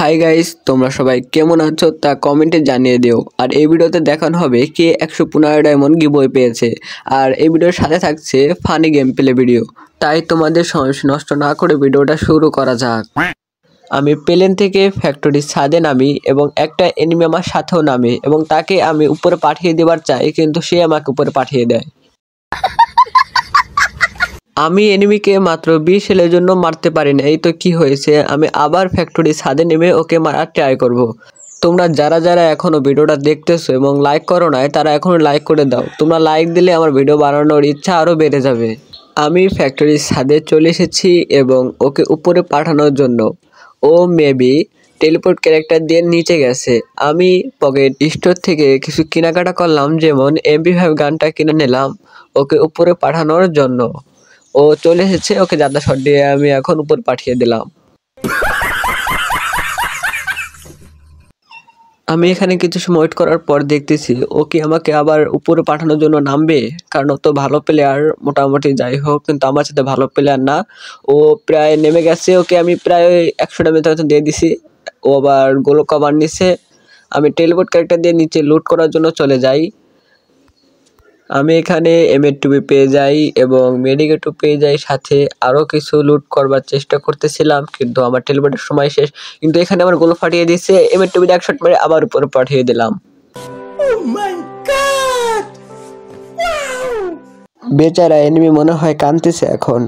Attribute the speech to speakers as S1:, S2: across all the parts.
S1: Hi guys, তোমরা সবাই কেমন আছো তা কমেন্টে জানিয়ে দিও। আর এই ভিডিওতে দেখানো হবে কে 115 ডায়মন্ড গিভওয়ে পেয়েছে। আর এই ভিডিওর সাথে থাকছে ফানি গেম প্লে ভিডিও। তাই তোমাদের সময় নষ্ট না করে ভিডিওটা শুরু করা যাক। আমি প্লেন থেকে ফ্যাক্টরির ছাদে নামি এবং একটা এনিমি আমার সাথেও নামে এবং তাকে আমি উপরে পাঠিয়ে দেবার চাই, কিন্তু সে আমাকে উপরে পাঠিয়ে দেয়। আমি এনিমিকে মাত্র 20 সেলের জন্য মারতে পারি না। এই তো কি হয়েছে, আমি আবার ফ্যাক্টরি ছাদে নেমে ওকে মারার ট্রাই করব। তোমরা যারা যারা এখনো ভিডিওটা দেখতেছো এবং লাইক করো নাই তারা এখনো লাইক করে দাও। তোমরা লাইক দিলে আমার ভিডিও বানানোর ইচ্ছা আরও বেড়ে যাবে। আমি ফ্যাক্টরির ছাদে চলে এসেছি এবং ওকে উপরে পাঠানোর জন্য ও মেবি টেলিপোর্ট ক্যারেক্টার দিয়ে নিচে গেছে। আমি পকেট স্টোর থেকে কিছু কেনাকাটা করলাম, যেমন MP5 গানটা কিনে নিলাম ওকে উপরে পাঠানোর জন্য। ও চলে এসেছে, ওকে জাদা শট দিয়ে আমি এখন উপর পাঠিয়ে দিলাম। আমি এখানে কিছু সময় ওয়েট করার পর দেখতেছি ওকে আমাকে আবার উপরে পাঠানোর জন্য নামবে, কারণ ও তো ভালো প্লেয়ার মোটামুটি, যাই হোক কিন্তু আমার সাথে ভালো প্লেয়ার না। ও প্রায় নেমে গেছে, ওকে আমি প্রায় 100 ড্যামেজ দিয়ে দিছি। ও আবার গোল কভার নিছে। আমি টেলিপোর্ট ক্যারেক্টার দিয়ে নিচে লুট করার জন্য চলে যাই। আমি এখানে M8 পেয়ে যাই এবং মেডিকেটও পেয়ে যাই, সাথে আরও কিছু লুট করবার চেষ্টা করতেছিলাম, কিন্তু আমার টেলিপোর্টের সময় শেষ। কিন্তু এখানে আমার গোল ফাটিয়ে দিচ্ছে, M8 এক শট মেরে আবার উপরে পাঠিয়ে দিলাম। বেচারা এনিমি মনে হয় কাঁদতেছে এখন।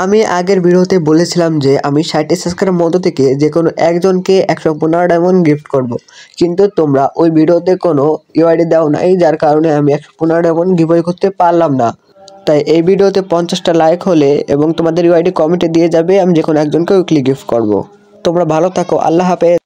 S1: আমি আগের ভিডিওতে বলেছিলাম যে আমি 60 সাবস্ক্রাইবের মধ্য থেকে যে কোনো একজনকে 115 ডায়মন্ড গিফট করব, কিন্তু তোমরা ওই ভিডিওতে কোনো ইউআইডি দাও নাই, যার কারণে আমি 115 ডায়মন্ড গিভওয়ে করতে পারলাম না। তাই এই ভিডিওতে 50টা লাইক হলে এবং তোমাদের ইউআইডি কমেন্টে দিয়ে যাবে, আমি যে কোনো একজনকে উইকলি গিফট করব। তোমরা ভালো থাকো, আল্লাহ হাফেজ।